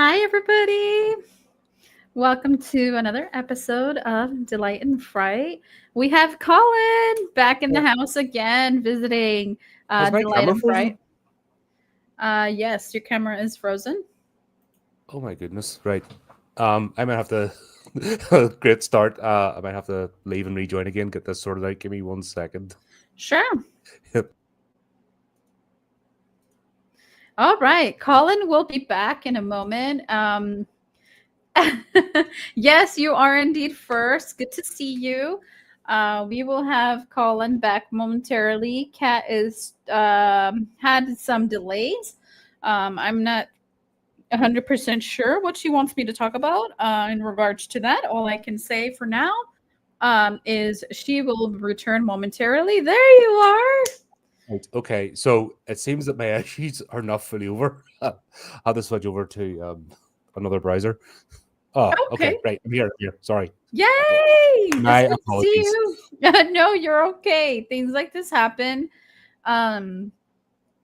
Hi, everybody. Welcome to another episode of Delight and Fright. We have Colin back in the Oh, house again, visiting has my Delight camera and frozen? Fright. Yes, your camera is frozen. Oh my goodness! Right. I might have to. Great start. I might have to leave and rejoin again. Get this sorted out. Give me 1 second. Sure. Yep. All right. Colin will be back in a moment. Yes, you are indeed first. Good to see you. We will have Colin back momentarily. Kat is had some delays. I'm not 100% sure what she wants me to talk about in regards to that. All I can say for now is she will return momentarily. There you are. Right. Okay. So it seems that my issues are not fully over. I'll have to switch over to another browser. Oh, okay. Okay. Right. I'm here. I'm here. Sorry. Yay! My It's good to see apologies. you. No, you're okay. Things like this happen. Um,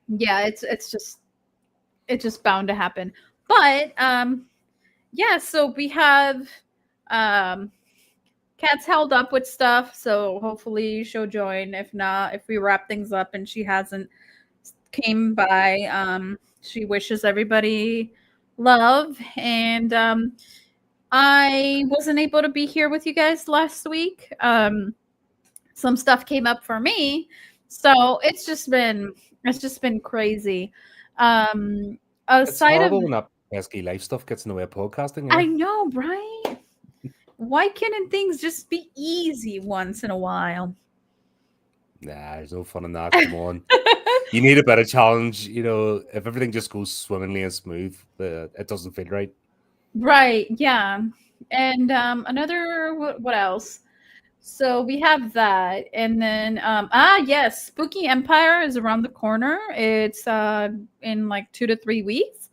yeah, it's just bound to happen. But yeah, so we have um Kat's held up with stuff, so hopefully she'll join. If not, if we wrap things up and she hasn't came by, she wishes everybody love. And I wasn't able to be here with you guys last week. Some stuff came up for me, so it's just been crazy. Um, It's aside of horrible when that pesky life stuff gets in the way of podcasting. I know, right? Why can't things just be easy once in a while? Nah, there's no fun in that. Come on. You need a better challenge. If everything just goes swimmingly and smooth, it doesn't feel right. Right, yeah. And another what else? So we have that, and then yes, Spooky Empire is around the corner. It's in like 2 to 3 weeks.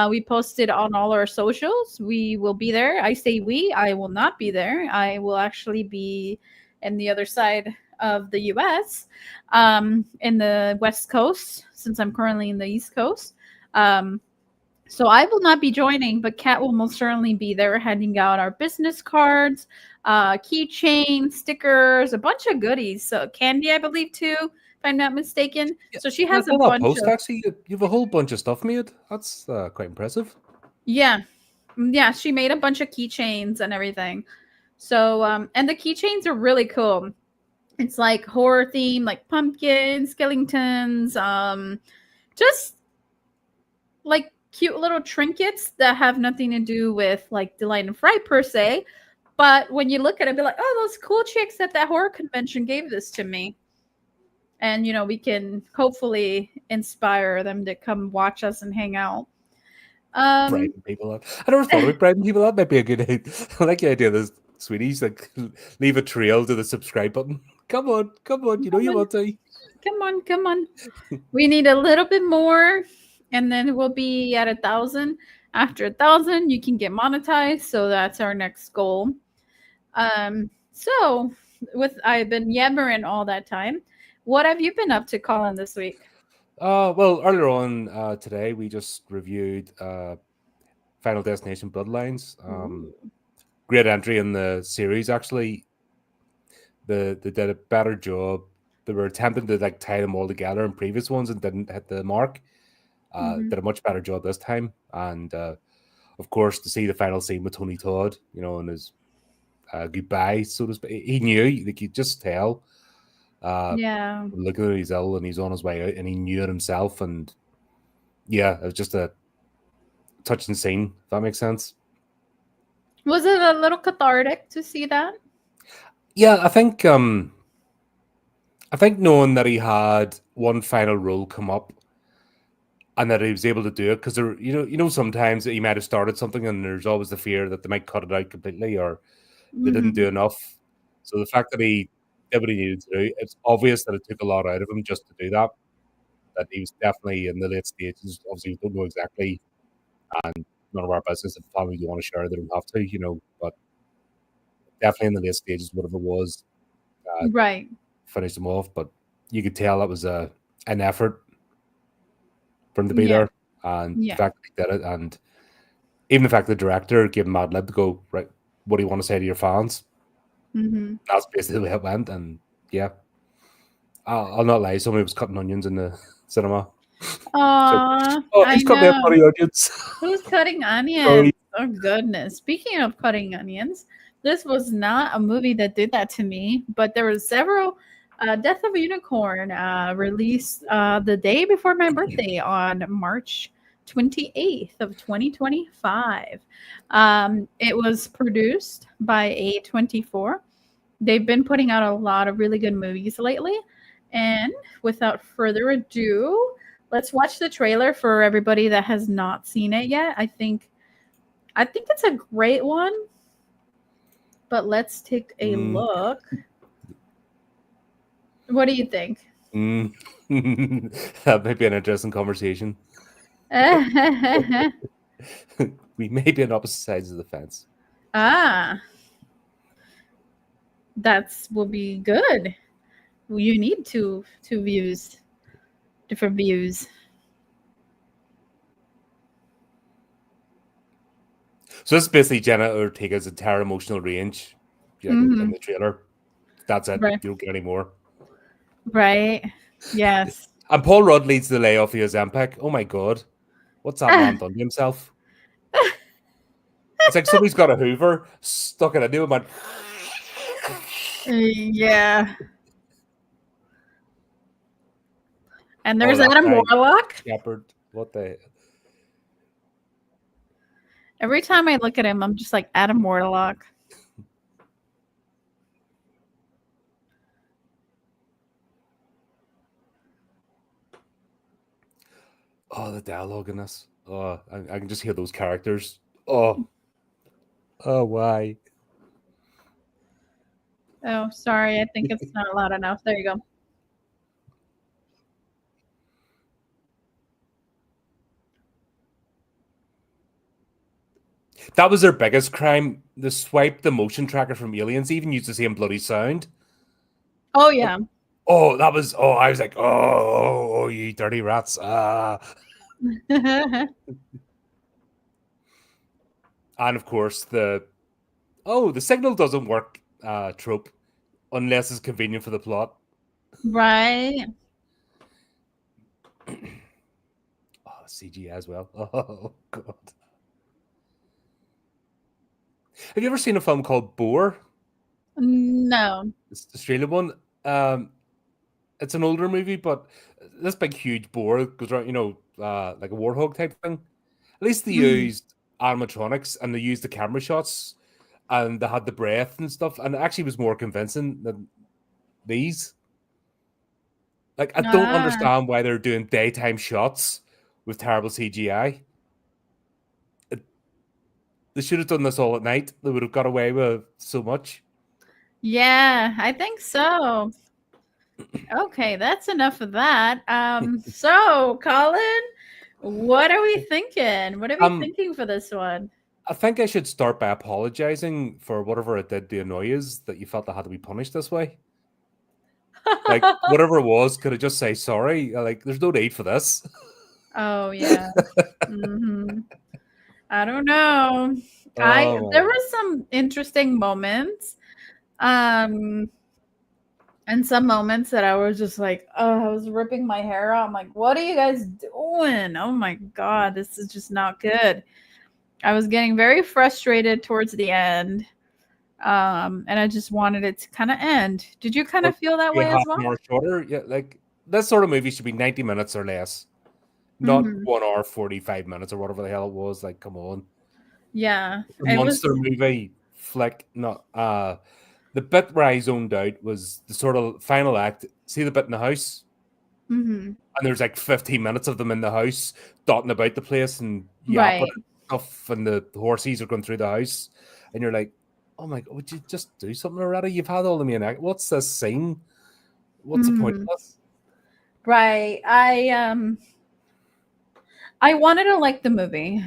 We posted on all our socials. We will be there. I say we. I will not be there. I will actually be in the other side of the U.S. In the West Coast, since I'm currently in the East Coast. So I will not be joining, but Kat will most certainly be there, handing out our business cards, keychains, stickers, a bunch of goodies. So candy, I believe, too, if I'm not mistaken. Yeah, So she I has a saw that bunch post of actually. You have a whole bunch of stuff made. That's quite impressive. yeah, yeah. She made a bunch of keychains and everything. So and the keychains are really cool. It's like horror theme, like pumpkins, skeletons, just like cute little trinkets that have nothing to do with like Delight and Fright per se. But when you look at it, be like, oh, those cool chicks at that horror convention gave this to me. And, we can hopefully inspire them to come watch us and hang out. Um, Bribing people up. I never thought about bribing people. That might be a good idea. I like the idea of those sweeties, like leave a trail to the subscribe button. Come on, come on. You know come you on, want to. come on, come on. We need a little bit more, and then we'll be at 1,000. After 1,000, you can get monetized. So that's our next goal. So with I've been yammering all that time. What have you been up to, Colin, this week? Well, earlier on today, we just reviewed Final Destination Bloodlines. Ooh. Great entry in the series, actually. They did a better job. They were attempting to like tie them all together in previous ones and didn't hit the mark. Mhm. Did a much better job this time. And of course, to see the final scene with Tony Todd, and his goodbye, so to speak, he knew, like, you just tell. Yeah. Looking at he's ill and he's on his way out, and he knew it himself. And yeah, it was just a touching scene. If that makes sense. Was it a little cathartic to see that? Yeah, I think knowing that he had one final role come up and that he was able to do it, because sometimes he might have started something and there's always the fear that they might cut it out completely or they didn't do Mhm. enough. So the fact that he did what he needed to do, it's obvious that it took a lot out of him just to do that. That he was definitely in the late stages. Obviously, we don't know exactly, and none of our business. If the family do want to share, they don't have to, but definitely in the late stages, whatever it was, Right. finished him off. But you could tell that was an effort for him to be Yeah. there, and the Yeah. fact that he did it, and even the fact the director gave him mad lib to go, right, what do you want to say to your fans? Mm-hmm. That's basically the way it went. And yeah, I'll not lie, somebody was cutting onions in the cinema. So, Aw, I he's cutting up know. bloody onions. Who's cutting Sorry. onions? Oh, goodness. Speaking of cutting onions, this was not a movie that did that to me, but there were several. Death of a Unicorn released the day before my birthday on March 28th of 2025. It was produced by A24. They've been putting out a lot of really good movies lately. And without further ado, let's watch the trailer for everybody that has not seen it yet. I think it's a great one. But let's take a look. What do you think? That might be an interesting conversation. We may be on opposite sides of the fence. That will be good. You need two views, different views. So this is basically Jenna Ortega's entire emotional range in the trailer. That's it. Right. You don't get any more. Right. Yes. And Paul Rudd leads the layoff of Ozempic. Oh my God. What's that man done to himself? It's like somebody's got a Hoover, stuck it into him, and yeah. And there's Adam Warlock. Shepherd. What the? Every time I look at him, I'm just like, Adam Warlock. Oh, the dialogue in this. Oh, I can just hear those characters. Oh, why? Oh, sorry. I think it's not loud enough. There you go. That was their biggest crime. They swiped the motion tracker from Aliens, even used the same bloody sound. Oh, yeah. I was like, oh, you dirty rats. And of course, the signal doesn't work trope unless it's convenient for the plot. Right. Oh, CG as well. Oh, God. Have you ever seen a film called Boar? No. It's the Australian one. It's an older movie, but this big, huge boar goes around, like a warthog type thing. At least they used animatronics and they used the camera shots and they had the breath and stuff, and it actually was more convincing than these. Like, I don't understand why they're doing daytime shots with terrible CGI. They should have done this all at night. They would have got away with so much. Yeah, I think so. Okay, that's enough of that. So, Colin, what are we thinking? What are we thinking for this one? I think I should start by apologizing for whatever it did to annoy you, that you felt I had to be punished this way. Like, whatever it was, could I just say sorry? Like, there's no need for this. Oh, yeah. I don't know. There were some interesting moments. And some moments that I was just like, oh, I was ripping my hair out. I'm like, what are you guys doing? Oh my God, this is just not good. I was getting very frustrated towards the end. And I just wanted it to kind of end. Did you kind of feel that way as well? Half an hour shorter? Yeah, like this sort of movie should be 90 minutes or less. Not 1 hour, 45 minutes or whatever the hell it was. Like, come on. Yeah. A monster movie flick. No, the bit where I zoned out was the sort of final act. See the bit in the house? And there's like 15 minutes of them in the house, dotting about the place and yapping and stuff, and the horses are going through the house. And you're like, oh my God, would you just do something already? You've had all the main act. What's this scene? What's the point of this? Right. I wanted to like the movie.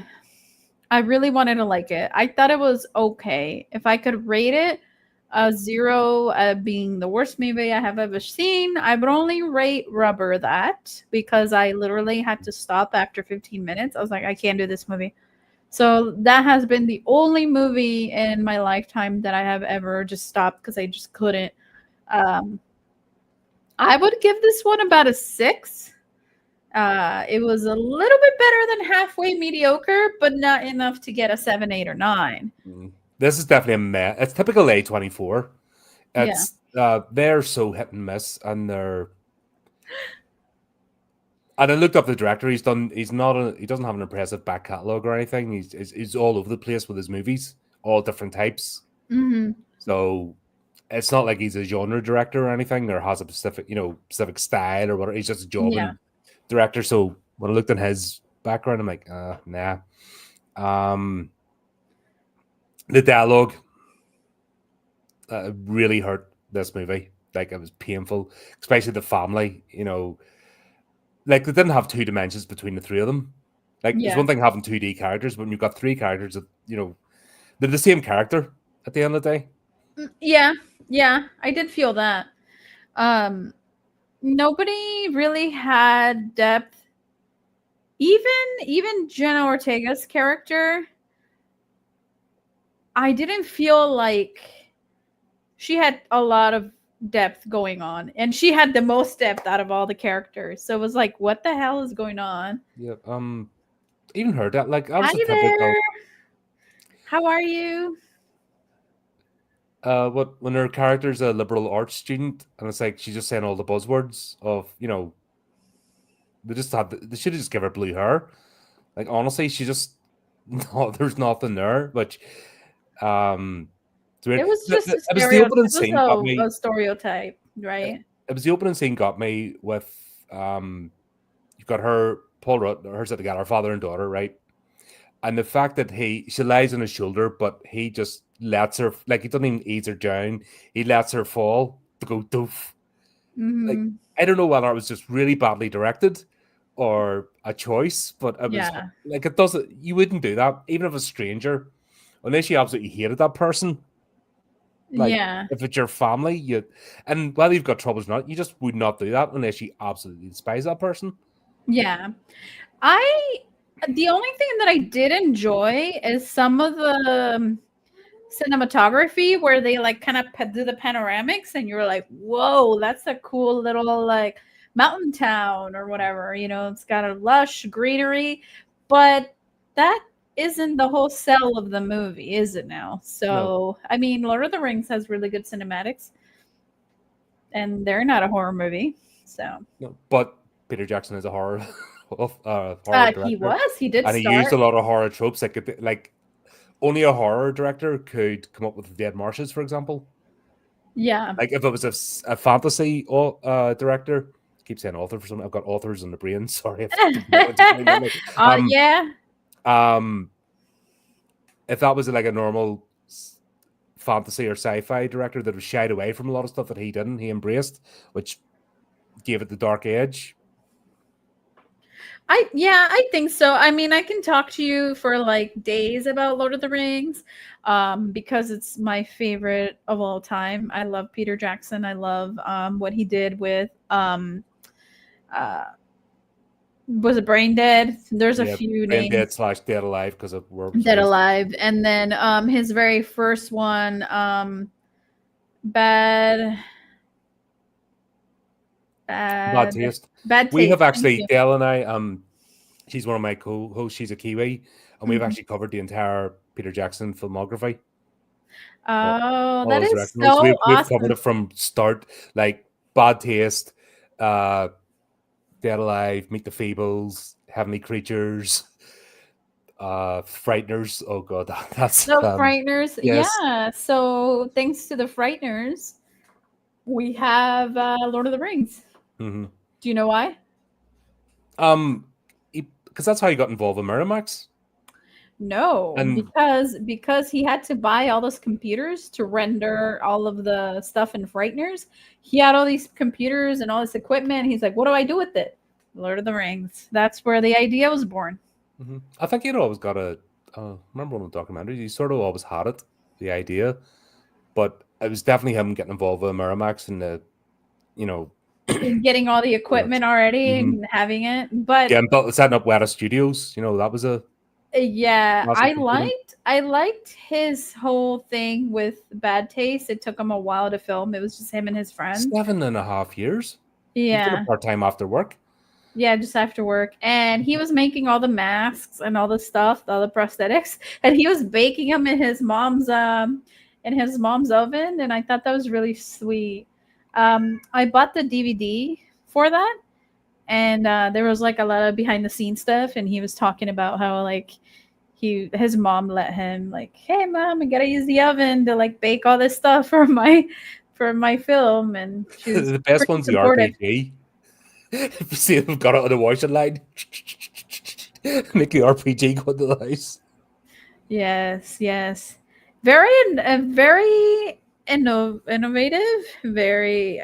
I really wanted to like it. I thought it was okay. If I could rate it, 0 being the worst movie I have ever seen, I would only rate Rubber that, because I literally had to stop after 15 minutes. I was like, I can't do this movie. So that has been the only movie in my lifetime that I have ever just stopped because I just couldn't. Um, I would give this one about a 6. It was a little bit better than halfway mediocre, but not enough to get a 7, 8, or 9. This is definitely a mess. It's typical A24. Yeah. It's they're so hit and miss, and they're. And I looked up the director. He doesn't have an impressive back catalog or anything. He's all over the place with his movies, all different types. Mm-hmm. So it's not like he's a genre director or anything, or has a specific style or whatever. He's just a jobbing director. So when I looked at his background, I'm like, nah. The dialogue really hurt this movie. Like, it was painful, especially the family. Like, they didn't have 2 dimensions between the 3 of them. Like, there's one thing having 2D characters, but when you've got 3 characters that, they're the same character at the end of the day. Yeah, I did feel that. Nobody really had depth. Even Jenna Ortega's character, I didn't feel like she had a lot of depth going on, and she had the most depth out of all the characters. So it was like, what the hell is going on? Yeah. Even her that, like, I was Hi there. How are you? When her character's a liberal arts student, and it's like she's just saying all the buzzwords of, they should have just give her blue hair. Like, honestly, she just there's nothing there. But it was just it was the opening scene got me. A stereotype, right? It was the opening scene got me with you've got her, Paul Rudd, her set together, father and daughter, right? And the fact that she lies on his shoulder, but he just lets her, like, he doesn't even ease her down. He lets her fall to go doof. Mm-hmm. Like, I don't know whether it was just really badly directed or a choice, but it was like, it doesn't. You wouldn't do that, even if a stranger, unless you absolutely hated that person. Like, if it's your family, and whether you've got troubles or not, you just would not do that unless you absolutely despise that person. Yeah, the only thing that I did enjoy is some of the cinematography where they like kind of do the panoramics, and you're like, whoa, that's a cool little like mountain town or whatever. It's got a lush greenery, but that isn't the whole sell of the movie, is it now? So, no. I mean, Lord of the Rings has really good cinematics, and they're not a horror movie. So, no, but Peter Jackson is a horror. He did, and he used a lot of horror tropes. Like only a horror director could come up with Dead Marshes, for example. Yeah, like if it was a fantasy director. I keep saying author for something. I've got authors in the brain. Sorry. Yeah. If that was like a normal fantasy or sci-fi director that was shied away from a lot of stuff that he didn't, he embraced, which gave it the dark edge. I think so. I mean, I can talk to you for like days about Lord of the Rings, because it's my favorite of all time. I love Peter Jackson. I love what he did with was it Brain Dead? There's a few Brain names. Dead / Dead Alive, because of Dead Alive, and then his very first one, Bad Taste. Bad Taste. We have actually, Dale and I, she's one of my co-hosts. She's a Kiwi, and we've actually covered the entire Peter Jackson filmography. Oh, that is so awesome. We've covered it from start, like Bad Taste, Dead Alive, Meet the Feebles, Heavenly Creatures, Frighteners. Oh god, that's the Frighteners. Yes. Yeah. So thanks to the Frighteners, we have Lord of the Rings. Mm-hmm. Do you know why? Because that's how you got involved with Miramax. No, because he had to buy all those computers to render all of the stuff in Frighteners. He had all these computers and all this equipment. He's like, what do I do with it? Lord of the Rings. That's where the idea was born. Mm-hmm. I think he'd always got remember one of the documentaries, he sort of always had it, the idea, but it was definitely him getting involved with Miramax and getting all the equipment already and having it. But setting up Weta Studios, that was a Yeah, Massive compliment. I liked his whole thing with Bad Taste. It took him a while to film. It was just him and his friend. 7.5 years. He's done it Yeah. part-time after work. Yeah, just after work. And he was making all the masks and all the stuff, all the prosthetics, and he was baking them in his mom's oven, and I thought that was really sweet. I bought the DVD for that, and there was like a lot of behind the scenes stuff, and he was talking about how like his mom let him like, "Hey mom, I got to use the oven to like bake all this stuff for my film," and she was The best pretty one's the supportive. RPG. If you see them got it on the washing line, make the RPG go to the house. Yes, yes. Very innovative, very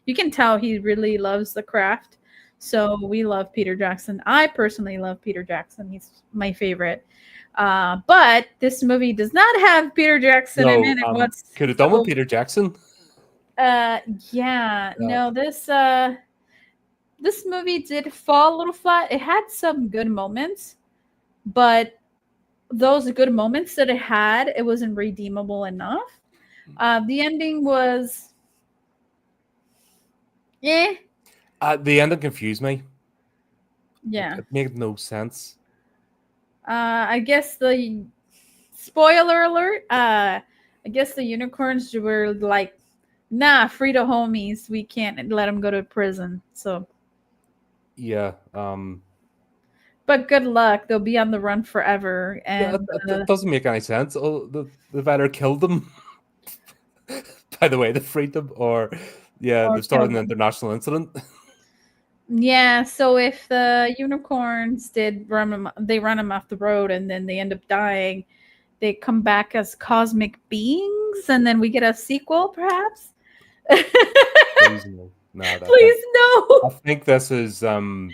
you can tell he really loves the craft. So we love Peter Jackson. I personally love Peter Jackson. He's my favorite. But this movie does not have Peter Jackson in No, it. And what's could have done with so Peter Jackson. yeah, Uh, no, this movie did fall a little flat. It had some good moments, but those good moments that it had, it wasn't redeemable enough. The ending was, yeah, the ending confused me. yeah. It made no sense. I guess the spoiler alert. I guess the unicorns were like, nah, free to homies. We can't let them go to prison. So, Yeah. but good luck. They'll be on the run forever. Yeah, And it doesn't make any sense. Oh, they've either killed them. By the way, they freed them, or yeah, or they've started kill an them. international incident. Yeah, so if the unicorns did run them, they run them off the road and then they end up dying, they come back as cosmic beings and then we get a sequel, perhaps? Please no. No, Please I no. think this is run.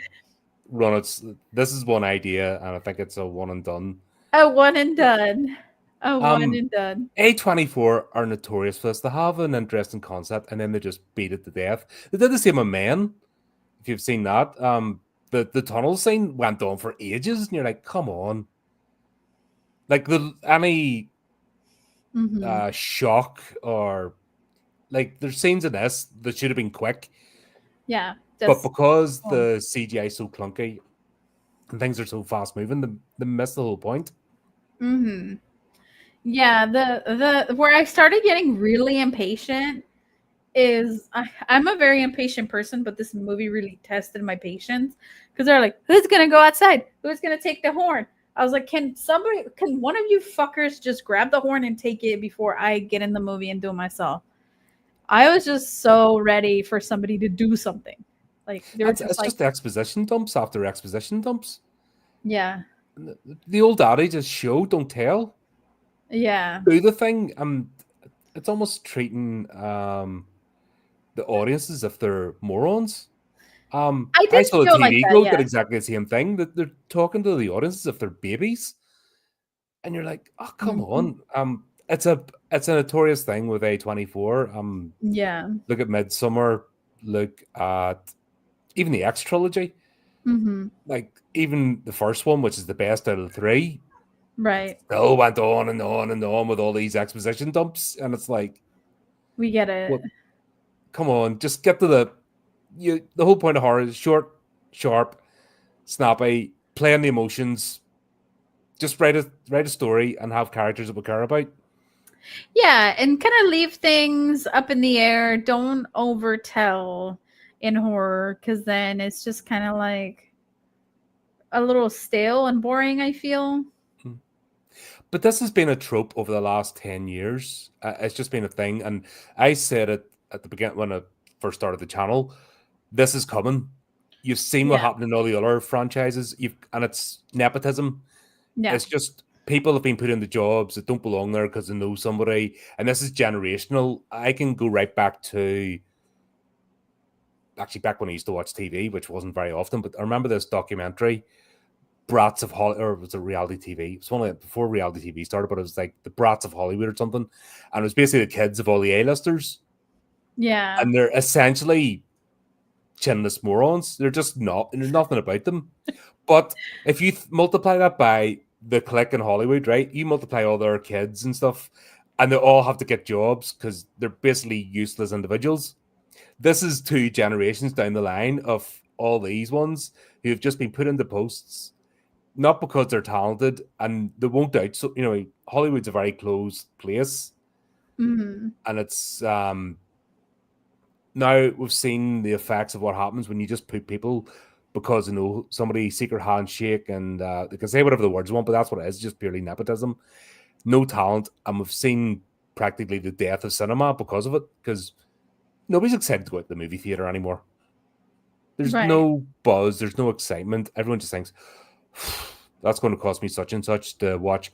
This is one idea, and I think it's a one and done. A one and done. A one Um, and done. A24 are notorious for this. They have an interesting concept, and then they just beat it to death. They did the same on Men. If you've seen that, the tunnel scene went on for ages, and you're like, come on. Like any Mm-hmm. shock or like there's scenes in this that should have been quick, Yeah, but that's because cool. the CGI is so clunky and things are so fast moving, they miss the whole point. Mm-hmm. Yeah, the where I started getting really impatient is I'm a very impatient person, but this movie really tested my patience because they're like, "Who's gonna go outside? Who's gonna take the horn?" I was like, can one of you fuckers just grab the horn and take it before I get in the movie and do it myself?" I was just so ready for somebody to do something. Like they were just It's like, just exposition dumps after exposition dumps. yeah, The old adage is show, don't tell. yeah. Do the thing. It's almost treating the audience as if they're morons. I I did saw the feel like TV that. Guide did Yeah. exactly the same thing. That they're talking to the audience as if they're babies, and you're like, oh come Mhm. on. It's a notorious thing with A24. Yeah. Look at Midsummer. Look at even the X trilogy. Hmm. Like even the first one, which is the best out of the three, Right. still went on and on and on with all these exposition dumps, and it's like, We get it. what? Come on, just get to the whole point of horror is short, sharp, snappy, playing the emotions. Just write a story and have characters that we care about. Yeah, and kind of leave things up in the air. Don't overtell in horror because then it's just kind of like a little stale and boring, I feel. Mm. But this has been a trope over the last 10 years. It's just been a thing. And I said it at the beginning when I first started the channel. This is coming. You've seen what Yeah. happened in all the other franchises. And it's nepotism. Yeah. It's just people have been put into jobs that don't belong there because they know somebody. And this is generational. I can go right back to actually back when I used to watch TV, which wasn't very often. But I remember this documentary Brats of Hollywood, or was it reality TV? It was one of before reality TV started, but it was like the Brats of Hollywood or something. And it was basically the kids of all the A-listers. Yeah. And they're essentially chinless morons. They're just not, and there's nothing about them. But if you multiply that by the clique in Hollywood, right? You multiply all their kids and stuff, and they all have to get jobs because they're basically useless individuals. This is 2 generations down the line of all these ones who have just been put into posts, not because they're talented, and they won't out. So, Hollywood's a very closed place, Mm-hmm. and it's now we've seen the effects of what happens when you just put people because somebody secret handshake and they can say whatever the words want, but that's what it is, just purely nepotism, no talent, and we've seen practically the death of cinema because of it, because nobody's excited to go out to the movie theater anymore. There's Right. no buzz, there's no excitement. Everyone just thinks that's going to cost me such and such to watch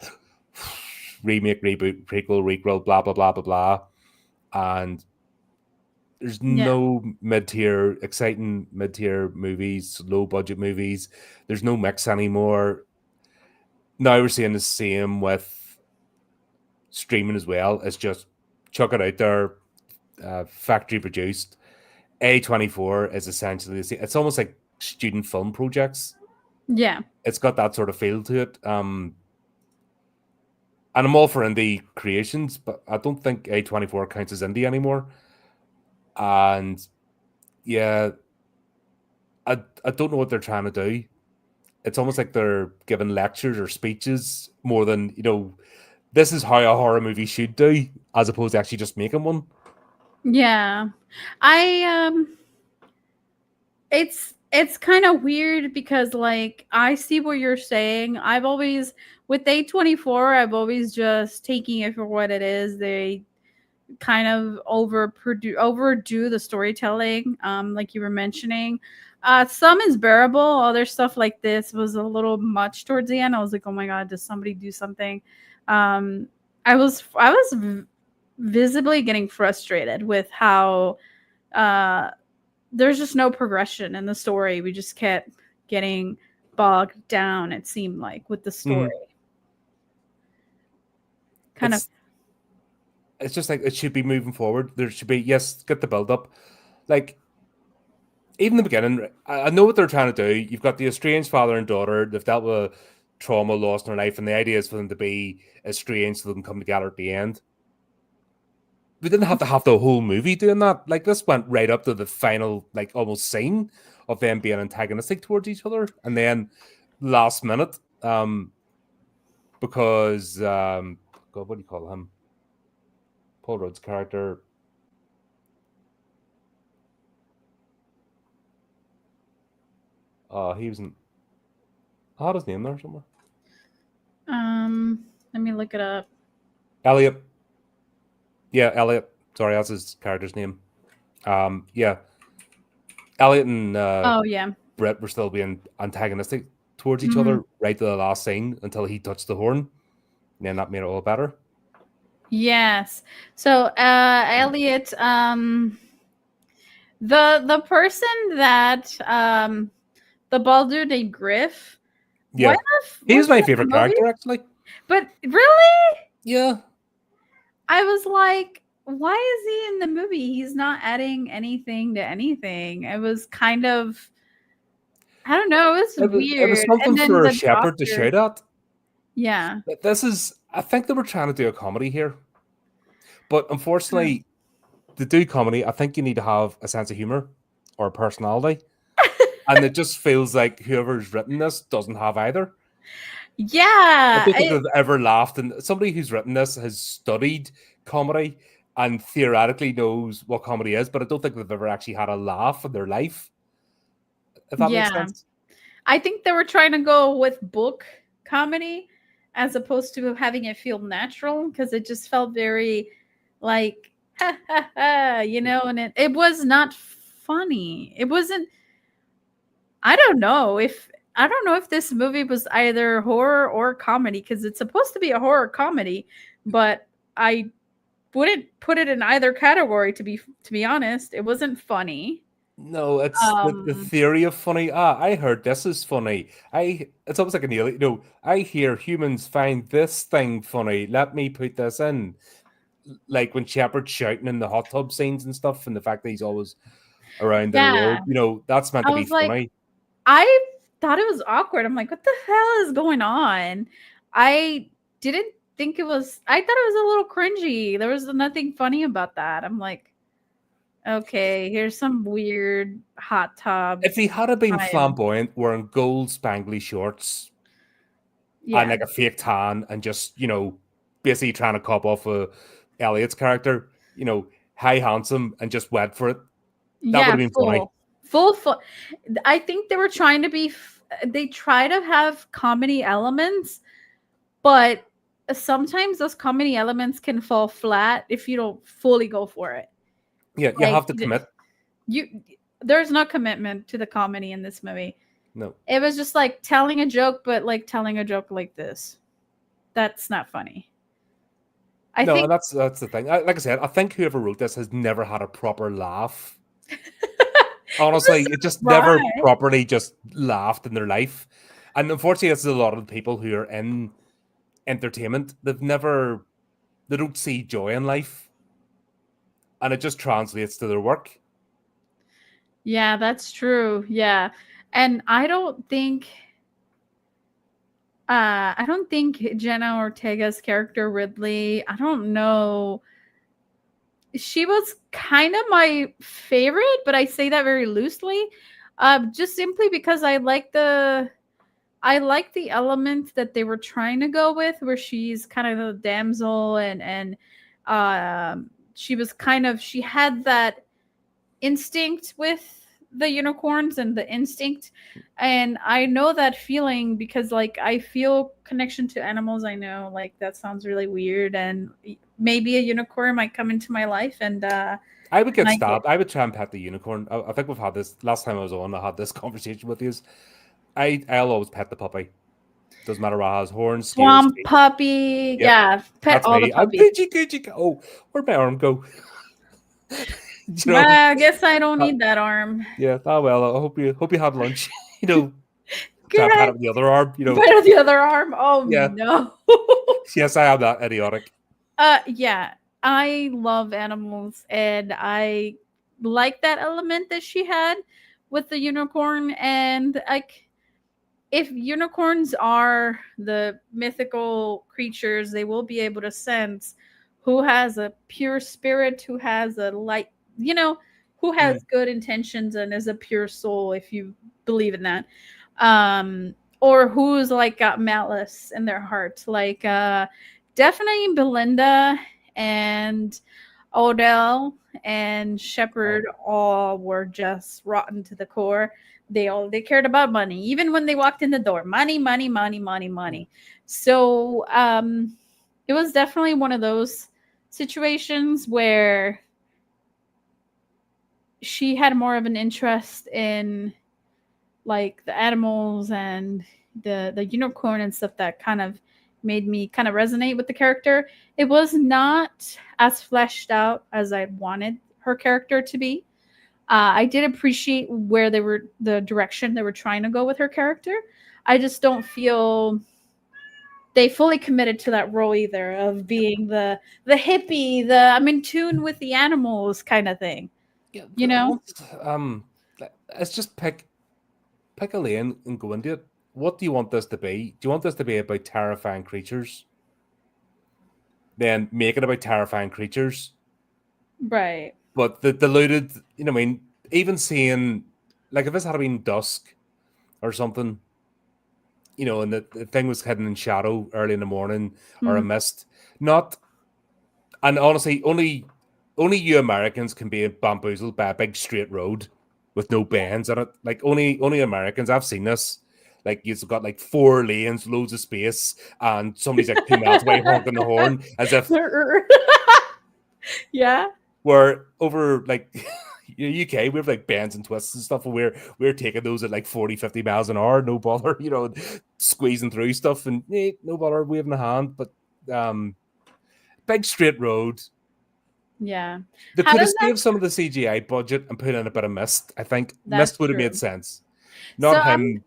remake, reboot, prequel, requel, blah blah blah blah blah, and there's Yeah. no exciting mid-tier movies, low-budget movies. There's no mix anymore. Now we're seeing the same with streaming as well. It's just chuck it out there, factory-produced. A24 is essentially the same. It's almost like student film projects. Yeah. It's got that sort of feel to it. And I'm all for indie creations, but I don't think A24 counts as indie anymore. And yeah, I don't know what they're trying to do. It's almost like they're giving lectures or speeches more than, this is how a horror movie should do, as opposed to actually just making one. Yeah. I it's kind of weird because like I see what you're saying. I've always with A24, I've always just taking it for what it is. They kind of overdo the storytelling, like you were mentioning. Some is bearable. Other stuff like this was a little much towards the end. I was like, oh my god, does somebody do something? I was visibly getting frustrated with how uh there's just no progression in the story. We just kept getting bogged down, it seemed like, with the story. Kind of. It's just like it should be moving forward. There should be, yes, get the build up. Like, even the beginning, I know what they're trying to do. You've got the estranged father and daughter. They've dealt with trauma, loss in their life, and the idea is for them to be estranged so they can come together at the end. We didn't have to have the whole movie doing that. Like, this went right up to the final, like, almost scene of them being antagonistic towards each other. And then last minute, because, God, what do you call him? Paul Rudd's character. He was in. I had his name there somewhere. Let me look it up. Elliot. Yeah, Elliot. Sorry, that's his character's name. Yeah. Elliot and Oh yeah. Brett were still being antagonistic towards each other right to the last scene until he touched the horn. And then that made it all better. Yes. So Elliot, the person that the bald dude named Griff. Yeah. He was my favorite character, actually. But really? Yeah. I was like, why is he in the movie? He's not adding anything to anything. It was kind of, I don't know, it was weird. It was something for a shepherd to shout at. Yeah. I think they were trying to do a comedy here. But unfortunately, to do comedy, I think you need to have a sense of humor or a personality. And it just feels like whoever's written this doesn't have either. Yeah. I don't think they've ever laughed. And somebody who's written this has studied comedy and theoretically knows what comedy is, but I don't think they've ever actually had a laugh in their life. If that makes sense. I think they were trying to go with book comedy as opposed to having it feel natural, because it just felt very like, ha, ha, ha, and it was not funny. It wasn't. I don't know if this movie was either horror or comedy, because it's supposed to be a horror comedy, but I wouldn't put it in either category, to be honest. It wasn't funny. No, it's the theory of funny. I heard this is funny. It's almost like an alien. I hear humans find this thing funny. Let me put this in. Like when Shepard's shouting in the hot tub scenes and stuff, and the fact that he's always around the road, that's meant to be funny. I thought it was awkward. I'm like, what the hell is going on? I didn't think it was. I thought it was a little cringy. There was nothing funny about that. I'm like, okay, here's some weird hot tub If he had been time. flamboyant, wearing gold spangly shorts and Yeah, like a fake tan, and just basically trying to cop off Elliot's character, high handsome and just went for it, that would yeah, have been funny. full. I think they were trying to be. They try to have comedy elements, but sometimes those comedy elements can fall flat if you don't fully go for it. Yeah, you Like have to commit. you, there's no commitment to the comedy in this movie. No. It was just like telling a joke, but like telling a joke like this. That's not funny. I No, think and that's the thing. Like I said, I think whoever wrote this has never had a proper laugh. Honestly, it just never right. properly just laughed in their life. And unfortunately, this is a lot of the people who are in entertainment. They don't see joy in life. And it just translates to their work. Yeah, that's true. Yeah. And I don't think Jenna Ortega's character Ridley, I don't know. She was kind of my favorite, but I say that very loosely. Just simply because I like the element that they were trying to go with, where she's kind of a damsel, and she had that instinct with the unicorns and the instinct, and I know that feeling because like I feel connection to animals. I know like that sounds really weird, and maybe a unicorn might come into my life, and I would get I get stabbed. I would try and pet the unicorn. I think we've had this last time I was on. I had this conversation with you. I'll always pet the puppy. Doesn't matter what has horns, scales, swamp teeth. puppy. Yep, Yeah, pet that's all the me. I'm puppies. Gucci. Oh, where'd my arm go? Well, I guess I don't need that arm. Yeah. Oh well. I hope you had lunch. Try and pat Good. it with the other arm. Better the other arm. Oh Yeah. no. Yes, I am that idiotic. Yeah. I love animals, and I like that element that she had with the unicorn. And like, if unicorns are the mythical creatures, they will be able to sense who has a pure spirit, who has a light, who has Mm. good intentions and is a pure soul, if you believe in that. Or who's like got malice in their heart. Like definitely Belinda and Odell and Shepard Oh. all were just rotten to the core. They cared about money, even when they walked in the door. Money, money, money, money, Mm. money. So it was definitely one of those situations where she had more of an interest in like the animals and the unicorn and stuff that kind of made me kind of resonate with the character. It was not as fleshed out as I wanted her character to be. I did appreciate where the direction they were trying to go with her character. I just don't feel they fully committed to that role either of being the hippie, the I'm in tune with the animals kind of thing. Yeah. You know? Let's just pick a lane and go into it. What do you want this to be? Do you want this to be about terrifying creatures? Then make it about terrifying creatures. Right. But the diluted, I mean, even seeing, like, if this had been dusk or something, and the thing was hidden in shadow early in the morning or a Hmm. mist, not, and honestly, only you Americans can be bamboozled by a big straight road with no Yeah. bends in it. Like, only Americans. I've seen this. Like, you've got like 4 lanes, loads of space, and somebody's like 2 miles away honking the horn as if Yeah. we're over like UK, we have like bends and twists and stuff, and we're taking those at like 40, 50 miles an hour, no bother, squeezing through stuff, and no bother waving a hand. But big straight road. Yeah. They How could have does that saved some of the CGI budget and put in a bit of mist. I think That's mist would have made true. sense. So Not him.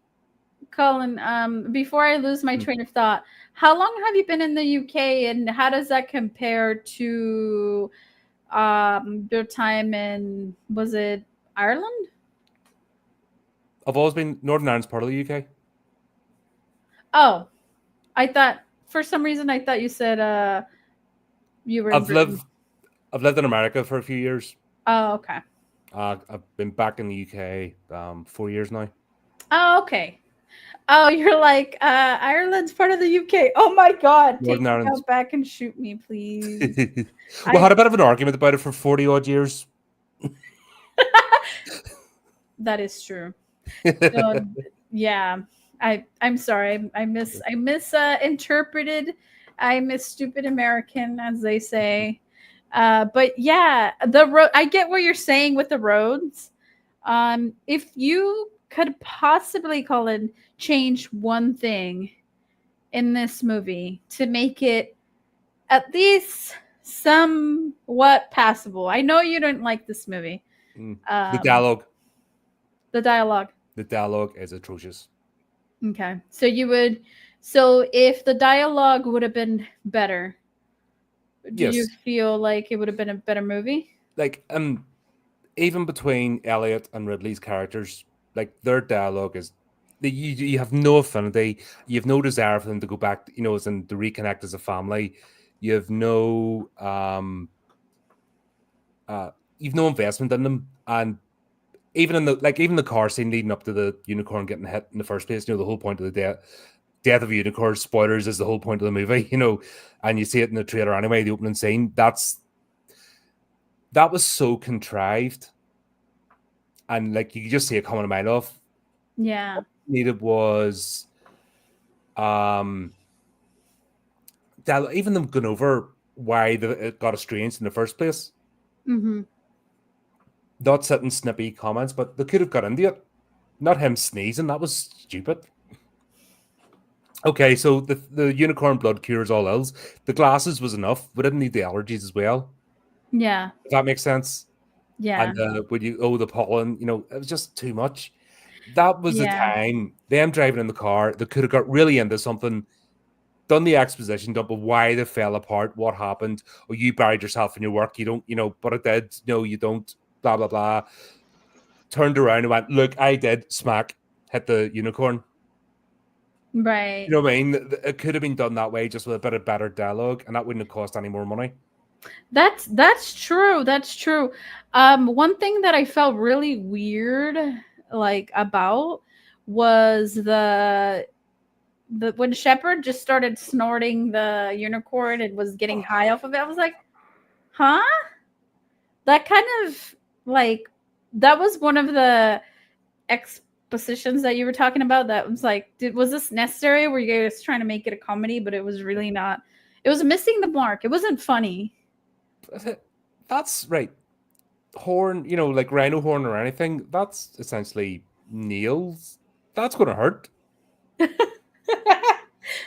Colin, before I lose my Hmm. train of thought, how long have you been in the UK, and how does that compare to your time in, was it Ireland? I've always been Northern Ireland's part of the UK. Oh, I thought for some reason I thought you said you were in I've Britain. lived I've lived in America for a few years. Oh, okay. I've been back in the UK 4 years now. Oh, okay. Oh, you're like Ireland's part of the UK. Oh my God, take Northern me Ireland. out back and shoot me, please. We I had a bit of an argument about it for 40 odd years. That is true. So yeah, I'm sorry. I miss interpreted. I miss stupid American, as they say. But yeah, the road. I get what you're saying with the roads. If you could possibly, Colin, change one thing in this movie to make it at least somewhat passable. I know you don't like this movie. The Um, dialogue. the dialogue. The dialogue is atrocious. Okay. So you would so if the dialogue would have been better, do you Yes. feel like it would have been a better movie? Like, even between Elliot and Ridley's characters, like their dialogue is you have no affinity, you have no desire for them to go back, as in to reconnect as a family. You have no you've no investment in them. And even in even the car scene leading up to the unicorn getting hit in the first place, the whole point of the death of a unicorn, spoilers, is the whole point of the movie, and you see it in the trailer anyway, the opening scene. That was so contrived, and like you could just see it coming a mile off. Yeah. What needed was even them going over why it got estranged in the first place. Mm-hmm. Not sitting snippy comments, but they could have got into it. Not him sneezing, that was stupid. Okay, so the unicorn blood cures all ills. The glasses was enough. We didn't need the allergies as well. Yeah. If that makes sense. Yeah. And when the pollen, it was just too much. That was the Yeah. time, them driving in the car, they could have got really into something, done the exposition dump of why they fell apart, what happened, or you buried yourself in your work, you don't, but it did, no, you don't, blah, blah, blah. Turned around and went, look, I did, smack, hit the unicorn. Right. You know what I mean? It could have been done that way, just with a bit of better dialogue, and that wouldn't have cost any more money. That's true. That's true. One thing that I felt really weird about was the when Shepard just started snorting the unicorn and was getting high off of it. I was like, huh? That kind of that was one of the expositions that you were talking about. That was like, was this necessary? Were you guys trying to make it a comedy, but it was really not? It was missing the mark. It wasn't funny. That's right. Horn, like rhino horn or anything, that's essentially nails. That's going to hurt.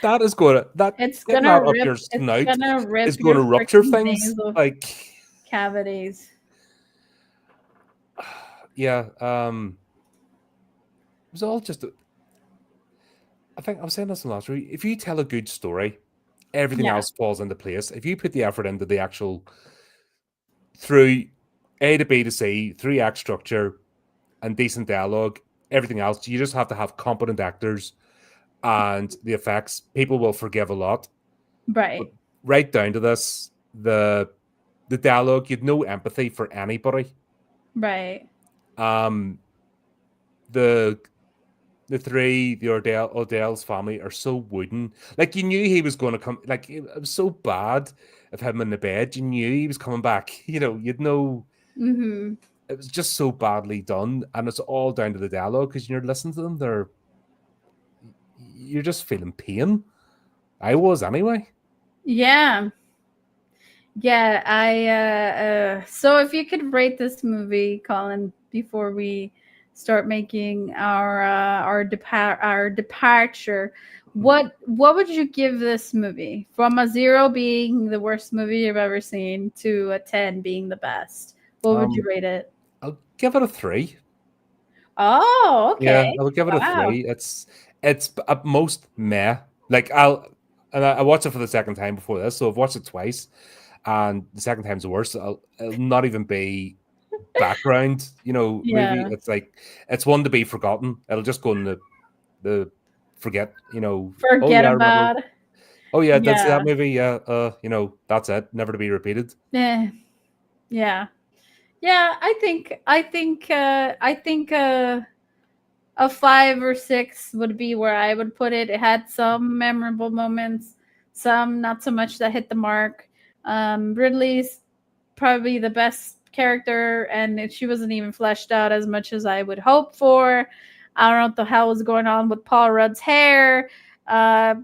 That is going to it's getting gonna that rip. up your snout It's gonna rip is going to your rupture freaking things. nasal Like, cavities. yeah, it was all just. I think I was saying this in the last week. If you tell a good story, everything else falls into place. If you put the effort into the actual through A to B to C, 3-act structure, and decent dialogue, everything else, you just have to have competent actors and the effects. People will forgive a lot. Right. But right down to this, the dialogue, you'd no empathy for anybody. Right. The Odell's family are so wooden. Like, you knew he was going to come. Like, it was so bad of him in the bed. You knew he was coming back. You'd know. Mm-hmm. It was just so badly done, and it's all down to the dialogue because you're listening to them. You're just feeling pain. I was anyway. Yeah. Yeah. So if you could rate this movie, Colin, before we start making our departure, what would you give this movie, from a 0 being the worst movie you've ever seen to a 10 being the best? What would you rate it? I'll give it a 3. Oh, okay. Yeah, I'll give it a Wow. 3. It's at most meh. Like, I watched it for the second time before this, so I've watched it twice, and the second time's the worst. It'll not even be background, movie. Yeah. It's like, it's one to be forgotten. It'll just go in the forget, Forget I about. remember. Oh yeah, did see that Yeah. movie? Yeah, that's it, never to be repeated. Eh, yeah. Yeah, I think a 5 or 6 would be where I would put it. It had some memorable moments, some not so much that hit the mark. Ridley's probably the best character, and she wasn't even fleshed out as much as I would hope for. I don't know what the hell was going on with Paul Rudd's hair. Uh,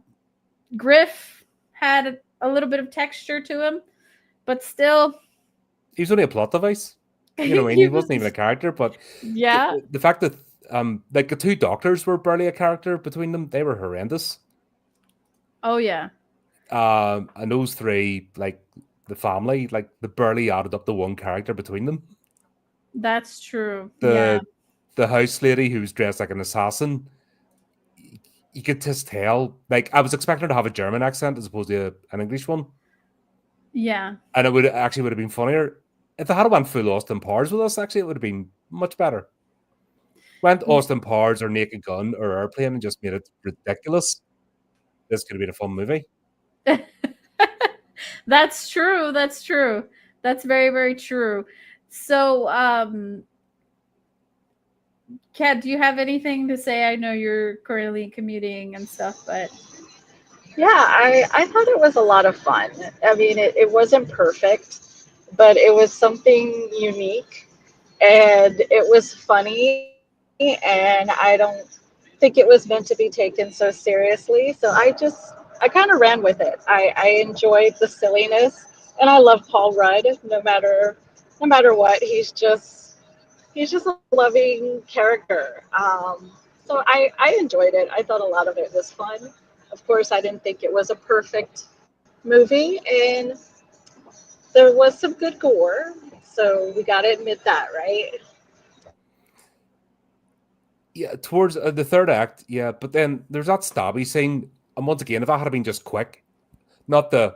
Griff had a little bit of texture to him, but still, He was only a plot device. You know what I mean? he He wasn't even a was, character. But yeah. the fact that like the two doctors were barely a character between them, they were horrendous. Oh, yeah. And those three, like the family, like they barely added up to one character between them. That's true. Yeah. The the house lady who was dressed like an assassin, you could just tell. Like I was expecting her to have a German accent as opposed to an English one, Yeah. and it would have been funnier if they had went full Austin Powers with us. Actually, it would have been much better. Went Austin Powers or Naked Gun or Airplane and just made it ridiculous. This could have been a fun movie. That's true. That's true. That's very, very true. So, Kat, do you have anything to say? I know you're currently commuting and stuff, but Yeah, I thought it was a lot of fun. I mean, it wasn't perfect, but it was something unique and it was funny. And I don't think it was meant to be taken so seriously. So I kind of ran with it. I enjoyed the silliness and I love Paul Rudd no matter what. He's just a loving character. So I enjoyed it. I thought a lot of it was fun. Of course, I didn't think it was a perfect movie, and there was some good gore. So we got to admit that, right? Yeah, towards the third act, yeah, but then there's that stabby scene. And once again, if that had been just quick, not the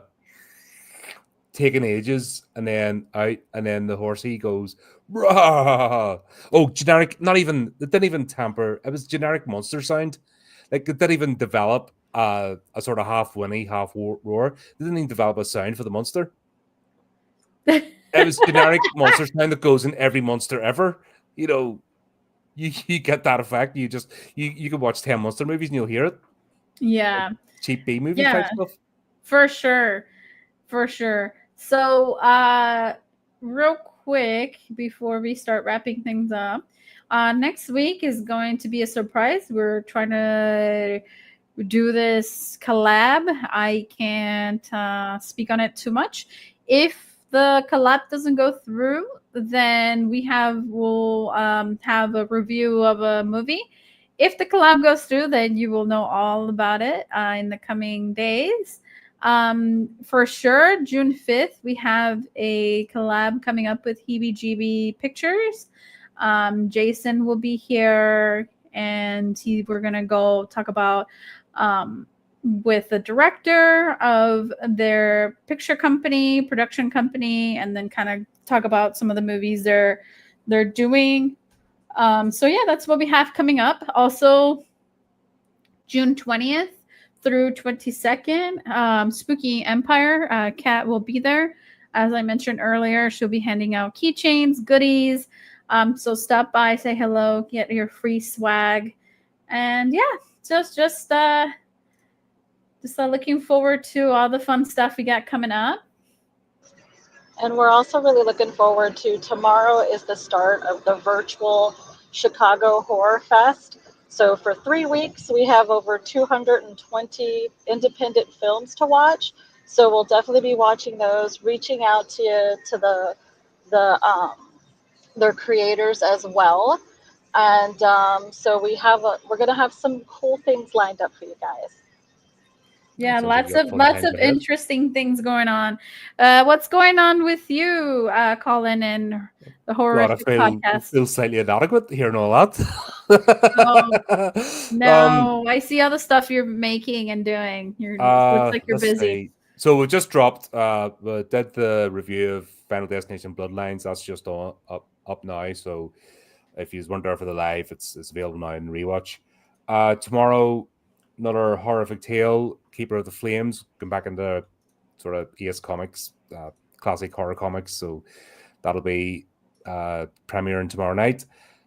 taking ages and then out, and then the horsey goes, rah! Oh, generic, not even, it didn't even tamper. It was generic monster sound. Like, it didn't even develop a sort of half whinny, half roar. It didn't even develop a sound for the monster. It was generic monster sound that goes in every monster ever. You know, you get that effect. You can watch 10 monster movies and you'll hear it. yeah. Cheap B movie type Yeah, stuff. for sure. For sure. So, real quick before we start wrapping things up, next week is going to be a surprise. We're trying to do this collab. I can't speak on it too much. If the collab doesn't go through, then we'll have a review of a movie. If the collab goes through, then you will know all about it in the coming days. For sure, June 5th, we have a collab coming up with Heebie Jeebie Pictures. Jason will be here, and we're gonna go talk about with the director of their picture company, production company, and then kind of talk about some of the movies they're doing. So yeah, that's what we have coming up. Also, June 20th through 22nd, Spooky Empire. Kat will be there. As I mentioned earlier, she'll be handing out keychains, goodies. So stop by, say hello, get your free swag, and yeah, just looking forward to all the fun stuff we got coming up. And we're also really looking forward to tomorrow is the start of the virtual Chicago Horror Fest. So for 3 weeks, we have over 220 independent films to watch. So we'll definitely be watching those, reaching out to the their creators as well. And so we're gonna have some cool things lined up for you guys. Yeah, Sounds like you got fun lots times of ahead. interesting things going on. What's going on with you, Colin, and the God, I Horrorific Podcast? feel slightly inadequate hearing all that. Oh, um, no, I see all the stuff you're making and doing. Looks like you're let's busy. see. So we just dropped. We did the review of Final Destination Bloodlines. That's just up now. So if you weren't there for the live, it's available now in rewatch. Tomorrow another horrific tale, Keeper of the Flames, going back into sort of Ace Comics, classic horror comics. So that'll be premiering tomorrow night.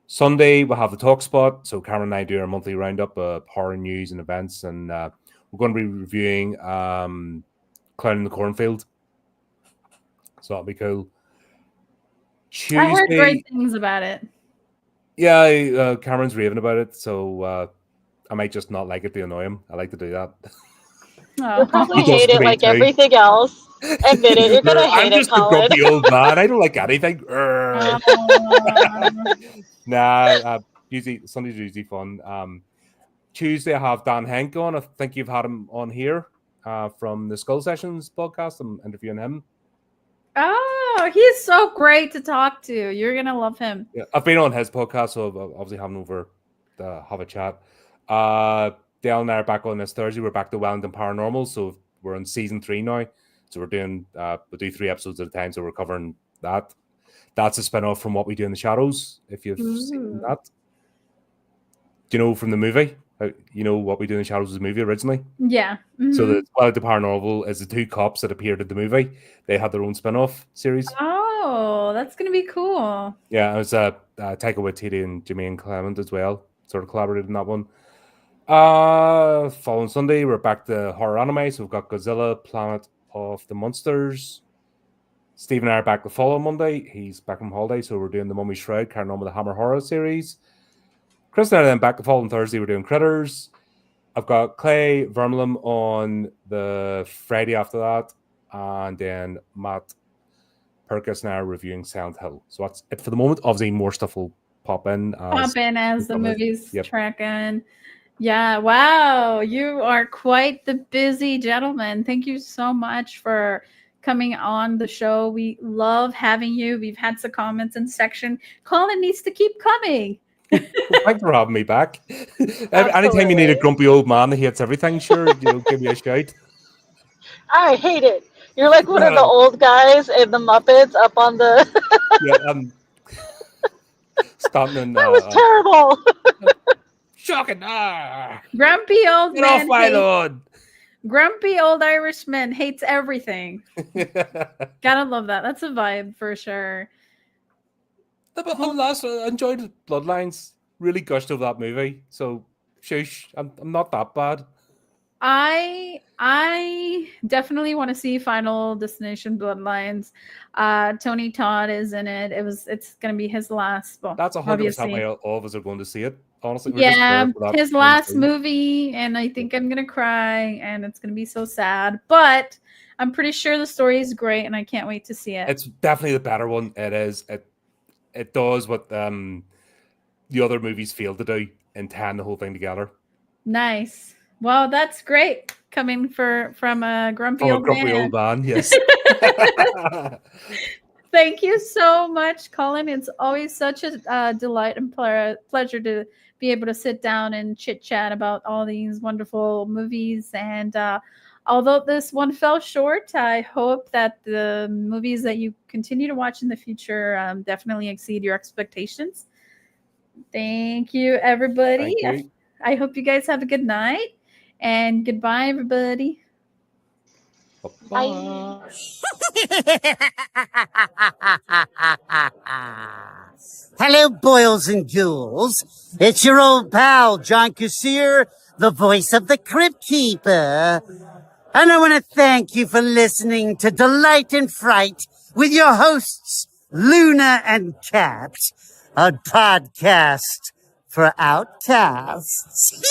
Sunday, we'll have the Talk Spot. So Cameron and I do our monthly roundup of horror news and events. And we're going to be reviewing Clown in the Cornfield. So that'll be cool. Tuesday, I heard great things about it. Yeah, Cameron's raving about it. So I might just not like it to annoy him. I like to do that. You'll probably hate it like everything else. Admit it. You're gonna hate it, Colin. I'm just a grumpy old man. I don't like anything. Sunday's usually fun. Tuesday I have Dan Henk on. I think you've had him on here from the Skull Sessions podcast. I'm interviewing him. Oh, he's so great to talk to. You're gonna love him. Yeah, I've been on his podcast, so I'll obviously have him over to have a chat. Dale and I are back on this Thursday. We're back to Wellington Paranormal, so we're on season 3 now. So we're doing we'll do 3 episodes at a time. So we're covering that. That's a spin-off from What We Do in the Shadows. If you've seen that, do you know from the movie? You know What We Do in the Shadows was a movie originally. Yeah. Mm-hmm. So the Wellington Paranormal is the 2 cops that appeared in the movie. They had their own spin-off series. Oh, that's gonna be cool. Yeah, it was Taika Waititi and Jermaine Clement as well. Sort of collaborated in that one. Following Sunday, we're back to horror anime. So we've got Godzilla, Planet of the Monsters. Steve and I are back the following Monday. He's back from holiday, so we're doing the Mummy Shroud, carrying on with the Hammer Horror series. Chris and I are then back the following Thursday. We're doing Critters. I've got Clay Vermeulen on the Friday after that, and then Matt Perkis and I are reviewing Silent Hill. So that's it for the moment. Obviously, more stuff will pop in as the movies track in. Yeah, wow. You are quite the busy gentleman. Thank you so much for coming on the show. We love having you. We've had some comments in section. Colin needs to keep coming. Thanks for having me back. Anytime you need a grumpy old man that hates everything, sure, give me a shout. I hate it. You're like one of the old guys in the Muppets up on the... Standing, that was terrible. Shocking. Grumpy old Get man. Off my lawn. Grumpy old Irishman hates everything. Gotta love that. That's a vibe for sure. I enjoyed Bloodlines. Really gushed over that movie. So, shush, I'm not that bad. I definitely want to see Final Destination Bloodlines. Tony Todd is in it. It's gonna be his last. Well, that's 100% why all of us are going to see it. Honestly, yeah, his last movie, and I think I'm gonna cry, and it's gonna be so sad. But I'm pretty sure the story is great, and I can't wait to see it. It's definitely the better one. It is. It does what the other movies failed to do and tie the whole thing together. Nice. Well, that's great coming from a grumpy old man. Yes. Thank you so much, Colin. It's always such a delight and pleasure to be able to sit down and chit chat about all these wonderful movies. And although this one fell short, I hope that the movies that you continue to watch in the future definitely exceed your expectations. Thank you, everybody. Thank you. I hope you guys have a good night. And goodbye, everybody. Bye. Hello, boils and ghouls. It's your old pal, John Kassir, the voice of the Crypt Keeper. And I want to thank you for listening to Delight and Fright with your hosts, Luna and Cat, a podcast for outcasts.